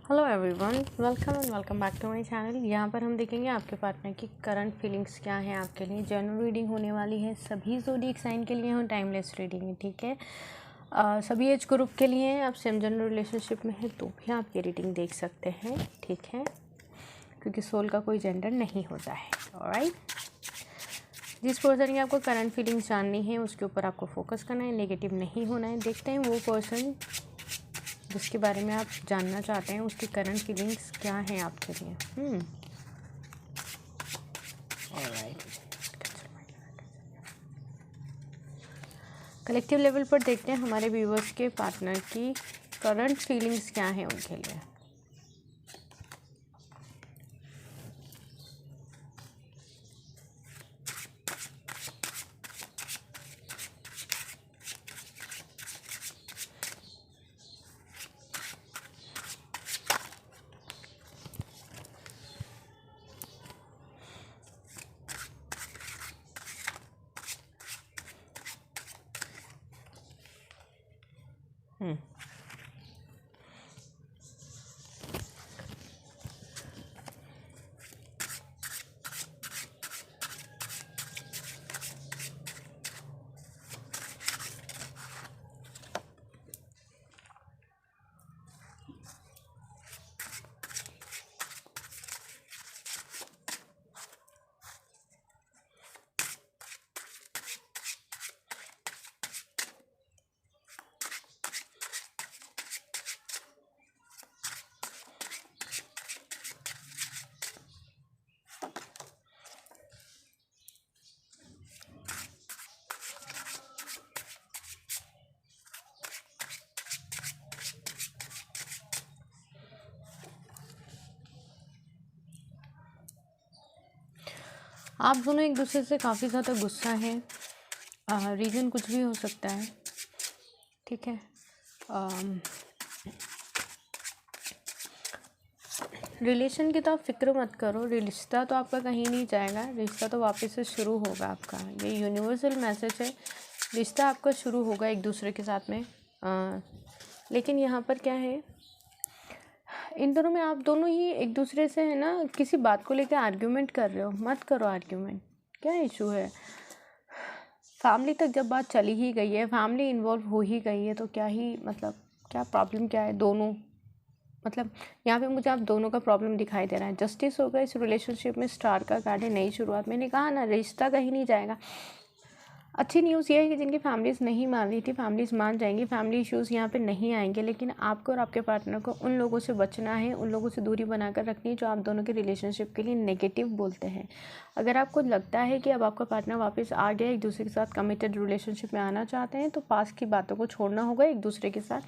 Hello everyone, welcome back to my channel. यहाँ पर हम देखेंगे आपके पार्टनर की करंट फीलिंग्स क्या हैं आपके लिए। जनरल रीडिंग होने वाली है, सभी ज़ोडिएक साइन के लिए हम टाइमलेस रीडिंग है, ठीक है। सभी एज ग्रुप के लिए हैं। आप सेम जनरल रिलेशनशिप में हैं तो भी आप ये रीडिंग देख सकते हैं, ठीक है, क्योंकि सोल का कोई जेंडर नहीं होता है। ऑलराइट, जिस पर्सन की आपको करंट फीलिंग्स जाननी है उसके ऊपर आपको फोकस करना है, नेगेटिव नहीं होना है। देखते हैं वो पर्सन जिसके बारे में आप जानना चाहते हैं उसकी करंट फीलिंग्स क्या हैं आपके लिए। ऑलराइट, कलेक्टिव लेवल पर देखते हैं हमारे व्यूवर्स के पार्टनर की करंट फीलिंग्स क्या हैं उनके लिए। आप दोनों एक दूसरे से काफ़ी ज़्यादा गुस्सा हैं। रीज़न कुछ भी हो सकता है, ठीक है। रिलेशन की तो आप फिक्र मत करो, रिश्ता तो आपका कहीं नहीं जाएगा, रिश्ता तो वापस से शुरू होगा आपका। ये यूनिवर्सल मैसेज है, रिश्ता आपका शुरू होगा एक दूसरे के साथ में। लेकिन यहाँ पर क्या है, इन दोनों में आप दोनों ही एक दूसरे से है ना किसी बात को लेकर आर्ग्यूमेंट कर रहे हो। मत करो आर्ग्यूमेंट, क्या इशू है। फैमिली तक जब बात चली ही गई है, फैमिली इन्वॉल्व हो ही गई है, तो क्या ही मतलब क्या प्रॉब्लम क्या है दोनों, मतलब यहाँ पे मुझे आप दोनों का प्रॉब्लम दिखाई दे रहा है। जस्टिस होगा इस रिलेशनशिप में, स्टार का कार्ड है, नई शुरुआत। मैंने कहा ना रिश्ता कहीं नहीं जाएगा। अच्छी न्यूज़ ये है कि जिनकी फैमिलीज़ नहीं मान रही थी, फैमिलीज़ मान जाएंगी, फैमिली इश्यूज़ यहाँ पे नहीं आएंगे। लेकिन आपको और आपके पार्टनर को उन लोगों से बचना है, उन लोगों से दूरी बनाकर रखनी है जो आप दोनों के रिलेशनशिप के लिए नेगेटिव बोलते हैं। अगर आपको लगता है कि अब आपका पार्टनर वापस आ गया, एक दूसरे के साथ कमिटेड रिलेशनशिप में आना चाहते हैं, तो पास्ट की बातों को छोड़ना होगा एक दूसरे के साथ।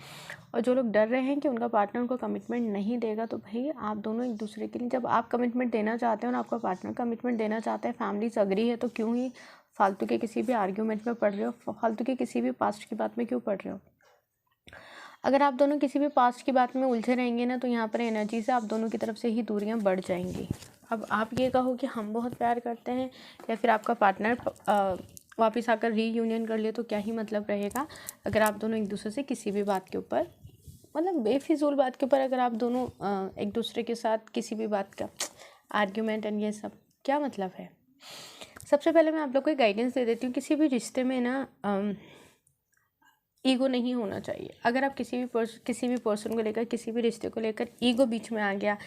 और जो लोग डर रहे हैं कि उनका पार्टनर उनको कमिटमेंट नहीं देगा, तो भाई आप दोनों एक दूसरे के लिए, जब आप कमिटमेंट देना चाहते हो और आपका पार्टनर कमिटमेंट देना चाहता है, फैमिलीज अग्री है, तो क्यों ही फालतू के किसी भी आर्ग्यूमेंट में पड़ रहे हो, फालतू के किसी भी पास्ट की बात में क्यों पड़ रहे हो। अगर आप दोनों किसी भी पास्ट की बात में उलझे रहेंगे ना, तो यहाँ पर एनर्जी से आप दोनों की तरफ से ही दूरियां बढ़ जाएंगी। अब आप ये कहो कि हम बहुत प्यार करते हैं, या फिर आपका पार्टनर वापस आकर रीयूनियन कर ले, तो क्या ही मतलब रहेगा। अगर आप दोनों एक दूसरे से किसी भी बात के ऊपर, मतलब बेफिजूल बात के ऊपर, अगर आप दोनों एक दूसरे के साथ किसी भी बात का आर्ग्यूमेंट एंड ये सब क्या मतलब है। सबसे पहले मैं आप लोग को गाइडेंस दे देती हूँ, किसी भी रिश्ते में ना ईगो नहीं होना चाहिए। अगर आप किसी भी पर्सन को लेकर, किसी भी रिश्ते को लेकर ईगो बीच में आ गया,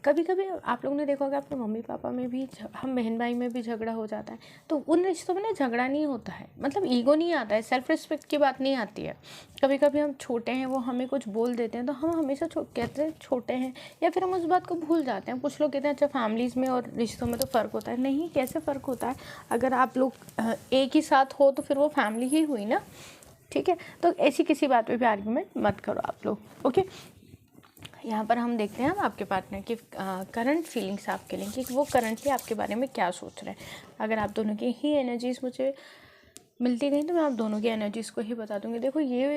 कभी कभी आप लोगों ने देखा होगा अपने मम्मी पापा में भी, हम बहन भाई में भी झगड़ा हो जाता है, तो उन रिश्तों में ना झगड़ा नहीं होता है, मतलब ईगो नहीं आता है, सेल्फ रिस्पेक्ट की बात नहीं आती है। कभी कभी हम छोटे हैं, वो हमें कुछ बोल देते हैं तो हम हमेशा कहते हैं छोटे हैं, या फिर हम उस बात को भूल जाते हैं। कुछ लोग कहते हैं अच्छा फैमिलीज़ में और रिश्तों में तो फ़र्क होता है। नहीं, कैसे फ़र्क होता है। अगर आप लोग एक ही साथ हो तो फिर वो फैमिली ही हुई ना, ठीक है। तो ऐसी किसी बात पे भी आर्गुमेंट मत करो आप लोग, ओके। यहाँ पर हम देखते हैं आपके पार्टनर की करंट फीलिंग्स आपके लिए, कि वो करंटली आपके बारे में क्या सोच रहे हैं। अगर आप दोनों की ही एनर्जीज मुझे मिलती गई तो मैं आप दोनों की एनर्जीज़ को ही बता दूंगी। देखो ये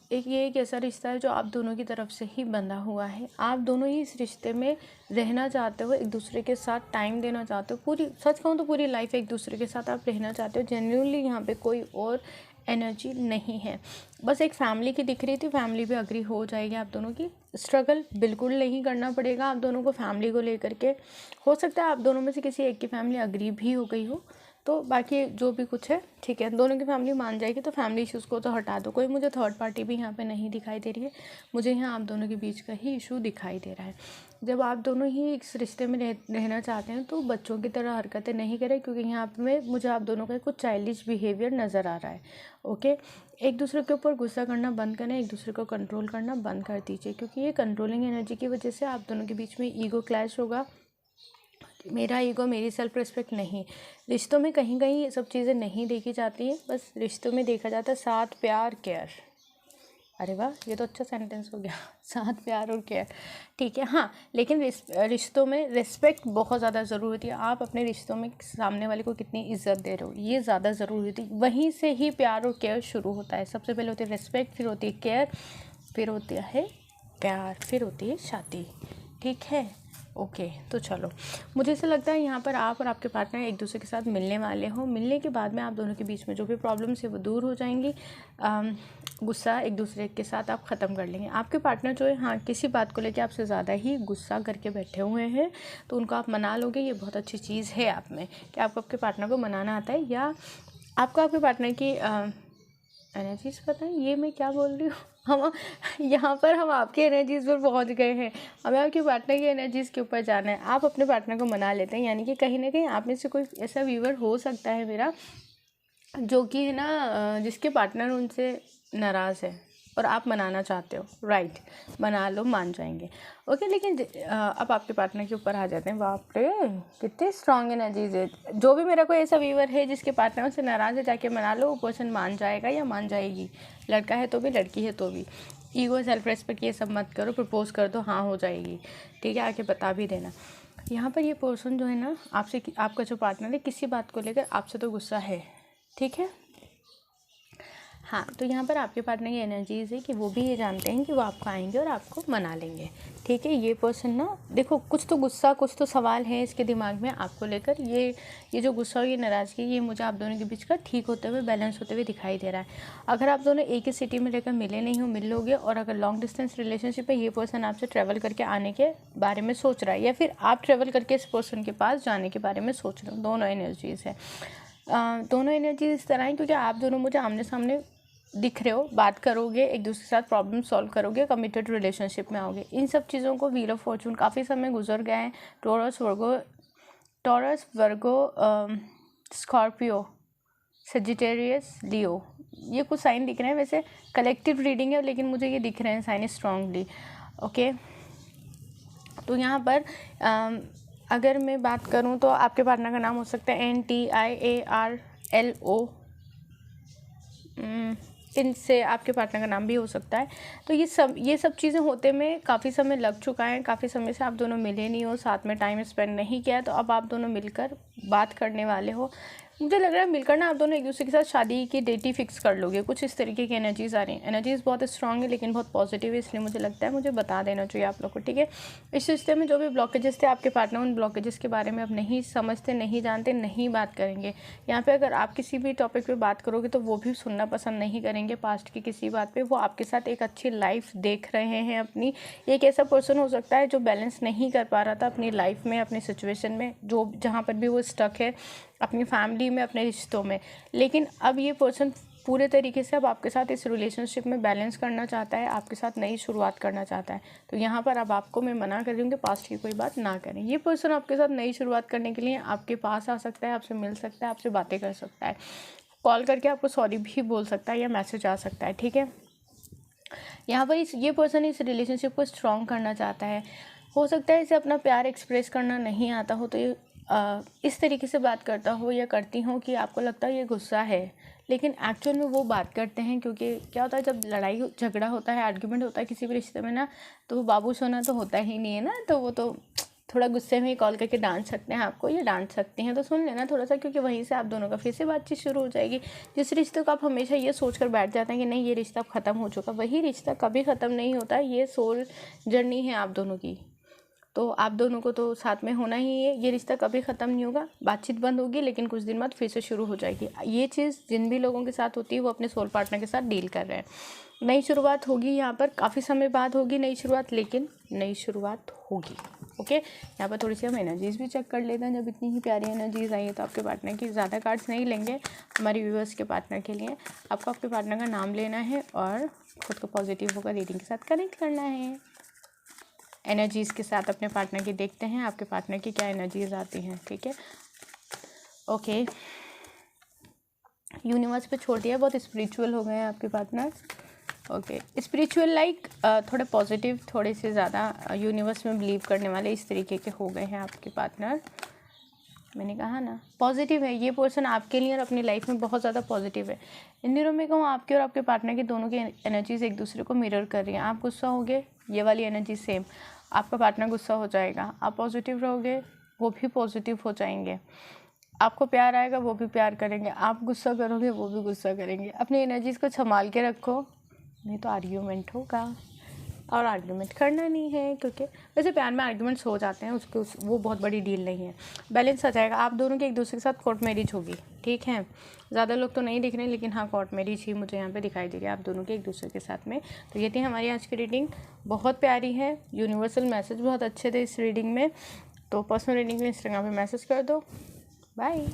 एक ऐसा रिश्ता है जो आप दोनों की तरफ से ही बंधा हुआ है। आप दोनों ही इस रिश्ते में रहना चाहते हो, एक दूसरे के साथ टाइम देना चाहते हो, पूरी सच कहूँ तो पूरी लाइफ एक दूसरे के साथ आप रहना चाहते हो। जेन्युइनली यहाँ पे कोई और एनर्जी नहीं है। बस एक फैमिली की दिख रही थी, फैमिली भी अग्री हो जाएगी आप दोनों की। स्ट्रगल बिल्कुल नहीं करना पड़ेगा आप दोनों को फैमिली को लेकर के। हो सकता है आप दोनों में से किसी एक की फैमिली अग्री भी हो गई हो, तो बाकी जो भी कुछ है ठीक है, दोनों की फैमिली मान जाएगी तो फैमिली इश्यूज़ को तो हटा दो। कोई मुझे थर्ड पार्टी भी यहाँ पे नहीं दिखाई दे रही है, मुझे यहाँ आप दोनों के बीच का ही इशू दिखाई दे रहा है। जब आप दोनों ही इस रिश्ते में रहना चाहते हैं तो बच्चों की तरह हरकतें नहीं करें, क्योंकि यहाँ पे मुझे आप दोनों का कुछ चाइल्डिश बिहेवियर नज़र आ रहा है। ओके, एक दूसरे के ऊपर गुस्सा करना बंद करें, एक दूसरे को कंट्रोल करना बंद कर दीजिए, क्योंकि ये कंट्रोलिंग एनर्जी की वजह से आप दोनों के बीच में ईगो क्लैश होगा। मेरा ईगो, मेरी सेल्फ रिस्पेक्ट नहीं। रिश्तों में कहीं कहीं ये सब चीज़ें नहीं देखी जाती हैं, बस रिश्तों में देखा जाता है साथ, प्यार, केयर। अरे वाह, ये तो अच्छा सेंटेंस हो गया, साथ, प्यार और केयर। ठीक है, हाँ, लेकिन रिश्तों में रिस्पेक्ट बहुत ज़्यादा ज़रूरी होती है। आप अपने रिश्तों में सामने वाले को कितनी इज्जत दे रहे हो, ये ज़्यादा ज़रूरी होती है। वहीं से ही प्यार और केयर शुरू होता है। सबसे पहले होती है रिस्पेक्ट, फिर होती है केयर, फिर होता है प्यार, फिर होती है शादी। ठीक है, ओके, तो चलो, मुझे ऐसा लगता है यहाँ पर आप और आपके पार्टनर एक दूसरे के साथ मिलने वाले हो। मिलने के बाद में आप दोनों के बीच में जो भी प्रॉब्लम्स है वो दूर हो जाएंगी। गुस्सा एक दूसरे के साथ आप ख़त्म कर लेंगे। आपके पार्टनर जो है, हाँ, किसी बात को लेकर आपसे ज़्यादा ही गुस्सा करके बैठे हुए हैं, तो उनको आप मना लोगे। ये बहुत अच्छी चीज़ है आप में कि आपको आपके पार्टनर को मनाना आता है, या आपको आपके पार्टनर की एनर्जीज़ पता है। ये मैं क्या बोल रही हूँ, हम यहाँ पर हम आपकी एनर्जीज़ पर पहुँच गए हैं, हमें आपके पार्टनर की एनर्जीज़ के ऊपर जाना है। आप अपने पार्टनर को मना लेते हैं, यानी कि कहीं ना कहीं आप में से कोई ऐसा व्यूअर हो सकता है मेरा, जो कि है ना, जिसके पार्टनर उनसे नाराज़ है और आप मनाना चाहते हो। राइट, मना लो, मान जाएंगे। ओके, लेकिन अब आपके पार्टनर के ऊपर आ जाते हैं। बाप रे, कितने स्ट्रॉन्ग एनर्जीज है। जो भी मेरा कोई ऐसा व्यूअर है जिसके पार्टनर उनसे नाराज़ है, जाके मना लो, वो पर्सन मान जाएगा या मान जाएगी। लड़का है तो भी, लड़की है तो भी। ईगो, सेल्फ रेस्पेक्ट ये सब मत करो। प्रपोज कर दो, हाँ हो जाएगी। ठीक है, आके बता भी देना। यहाँ पर ये पर्सन जो है ना, आपसे, आपका जो पार्टनर है, किसी बात को लेकर आपसे तो गुस्सा है। ठीक है, हाँ, तो यहाँ पर आपके पार्टनर की एनर्जीज़ है कि वो भी ये जानते हैं कि वो आपको आएंगे और आपको मना लेंगे। ठीक है, ये पर्सन ना, देखो, कुछ तो गुस्सा, कुछ तो सवाल है इसके दिमाग में आपको लेकर। ये जो गुस्सा और ये नाराज़गी, ये मुझे आप दोनों के बीच का ठीक होते हुए, बैलेंस होते हुए दिखाई दे रहा है। अगर आप दोनों एक ही सिटी में रहकर मिले नहीं हो, मिल लोगे, और अगर लॉन्ग डिस्टेंस रिलेशनशिप है, ये पर्सन आपसे ट्रैवल करके आने के बारे में सोच रहा है, या फिर आप ट्रैवल करके इस पर्सन के पास जाने के बारे में सोच रहे हो। दोनों एनर्जीज़ है। दोनों एनर्जीज इस तरह हैं क्योंकि आप दोनों मुझे आमने सामने दिख रहे हो, बात करोगे, एक दूसरे के साथ प्रॉब्लम सॉल्व करोगे, कमिटेड रिलेशनशिप में आओगे। इन सब चीज़ों को व्हील ऑफ फॉर्चून, काफ़ी समय गुजर गए हैं। टॉरस, वर्गो, स्कॉर्पियो, सजिटेरियस, लियो, ये कुछ साइन दिख रहे हैं। वैसे कलेक्टिव रीडिंग है, लेकिन मुझे ये दिख रहे हैं साइन स्ट्रांगली। ओके, तो यहाँ पर अगर मैं बात करूँ तो आपके पार्टनर का नाम हो सकता है NTIARLO। इनसे आपके पार्टनर का नाम भी हो सकता है। तो ये सब चीज़ें होते में काफ़ी समय लग चुका है। काफ़ी समय से आप दोनों मिले नहीं हो, साथ में टाइम स्पेंड नहीं किया, तो अब आप दोनों मिलकर बात करने वाले हो। मुझे लग रहा है मिलकर ना आप दोनों एक दूसरे के साथ शादी की डेट ही फिक्स कर लोगे। कुछ इस तरीके की एनर्जीज़ आ रही हैं। एनर्जीज़ बहुत स्ट्रांग है, लेकिन बहुत पॉजिटिव है, इसलिए मुझे लगता है मुझे बता देना चाहिए आप लोग को। ठीक है, इस रिश्ते में जो भी ब्लॉकेजेस थे, आपके पार्टनर उन ब्लॉकेजेस के बारे में अब नहीं समझते, नहीं जानते, नहीं बात करेंगे। यहाँ पे अगर आप किसी भी टॉपिक पे बात करोगे तो वो भी सुनना पसंद नहीं करेंगे। पास्ट की किसी बात पे वो आपके साथ एक अच्छी लाइफ देख रहे हैं अपनी। एक ऐसा पर्सन हो सकता है जो बैलेंस नहीं कर पा रहा था अपनी लाइफ में, अपनी सिचुएशन में, जो जहाँ पर भी वो स्टक है, अपनी फैमिली में, अपने रिश्तों में। लेकिन अब ये पर्सन पूरे तरीके से अब आपके साथ इस रिलेशनशिप में बैलेंस करना चाहता है, आपके साथ नई शुरुआत करना चाहता है। तो यहाँ पर अब आपको मैं मना कर रही हूँ कि पास्ट की कोई बात ना करें। ये पर्सन आपके साथ नई शुरुआत करने के लिए आपके पास आ सकता है, आपसे मिल सकता है, आपसे बातें कर सकता है, कॉल करके आपको सॉरी भी बोल सकता है, या मैसेज आ सकता है। ठीक है, यहाँ पर ये पर्सन इस रिलेशनशिप को स्ट्रॉन्ग करना चाहता है। हो सकता है इसे अपना प्यार एक्सप्रेस करना नहीं आता हो, तो ये इस तरीके से बात करता हो या करती हो कि आपको लगता है ये गुस्सा है, लेकिन एक्चुअल में वो बात करते हैं। क्योंकि क्या होता है, जब लड़ाई झगड़ा होता है, आर्ग्यूमेंट होता है किसी भी रिश्ते में ना, तो वो बाबू सोना तो होता ही नहीं है ना, तो वो तो थोड़ा गुस्से में कॉल करके डांट सकते हैं आपको, या डांट सकती हैं, तो सुन लेना थोड़ा सा, क्योंकि वहीं से आप दोनों का फिर से बातचीत शुरू हो जाएगी। जिस रिश्ते को आप हमेशा ये सोच कर बैठ जाते हैं कि नहीं ये रिश्ता अब ख़त्म हो चुका, वही रिश्ता कभी ख़त्म नहीं होता। ये सोल जर्नी है आप दोनों की। तो आप दोनों को तो साथ में होना ही है। ये रिश्ता कभी ख़त्म नहीं होगा, बातचीत बंद होगी लेकिन कुछ दिन बाद फिर से शुरू हो जाएगी। ये चीज़ जिन भी लोगों के साथ होती है वो अपने सोल पार्टनर के साथ डील कर रहे हैं। नई शुरुआत होगी यहाँ पर, काफ़ी समय बाद होगी नई शुरुआत, लेकिन नई शुरुआत होगी। ओके, यहाँ पर थोड़ी सी हम एनर्जीज़ भी चेक कर लेते हैं। जब इतनी ही प्यारी एनर्जीज़ आई है तो आपके पार्टनर की ज़्यादा कार्ड्स नहीं लेंगे हमारे व्यूअर्स के पार्टनर के लिए। आपको आपके पार्टनर का नाम लेना है और खुद को पॉजिटिव होकर रीडिंग के साथ कनेक्ट करना है। एनर्जीज़ के साथ अपने पार्टनर की देखते हैं आपके पार्टनर की क्या एनर्जीज़ आती हैं। ठीक है, ओके, यूनिवर्स पे छोड़ दिया, बहुत स्पिरिचुअल हो गए हैं आपके पार्टनर। ओके, स्पिरिचुअल लाइक थोड़े पॉजिटिव, थोड़े से ज़्यादा यूनिवर्स में बिलीव करने वाले इस तरीके के हो गए हैं आपके पार्टनर। मैंने कहा ना पॉजिटिव है ये पर्सन आपके लिए और अपनी लाइफ में बहुत ज़्यादा पॉजिटिव है। इन दिनों में कहूँ आपके और आपके पार्टनर की दोनों की एनर्जीज एक दूसरे को मिरर कर रही हैं। आप गुस्सा होगे, ये वाली एनर्जी सेम, आपका पार्टनर गुस्सा हो जाएगा। आप पॉजिटिव रहोगे, वो भी पॉजिटिव हो जाएंगे। आपको प्यार आएगा, वो भी प्यार करेंगे। आप गुस्सा करोगे, वो भी गुस्सा करेंगे। अपनी एनर्जीज़ को संभाल के रखो, नहीं तो आर्ग्यूमेंट होगा, और आर्ग्यूमेंट करना नहीं है, क्योंकि वैसे प्यार में आर्ग्यूमेंट्स हो जाते हैं, वो बहुत बड़ी डील नहीं है। बैलेंस आ जाएगा। आप दोनों के एक दूसरे के साथ कोर्ट मैरिज होगी। ठीक है, ज़्यादा लोग तो नहीं दिख रहे, लेकिन हाँ कोर्ट मैरिज ही मुझे यहाँ पे दिखाई दे रही है आप दोनों के एक दूसरे के साथ में। तो ये थी हमारी आज की रीडिंग, बहुत प्यारी है। यूनिवर्सल मैसेज बहुत अच्छे थे इस रीडिंग में। तो पर्सनल रीडिंग में इंस्टाग्राम पर मैसेज कर दो। बाय।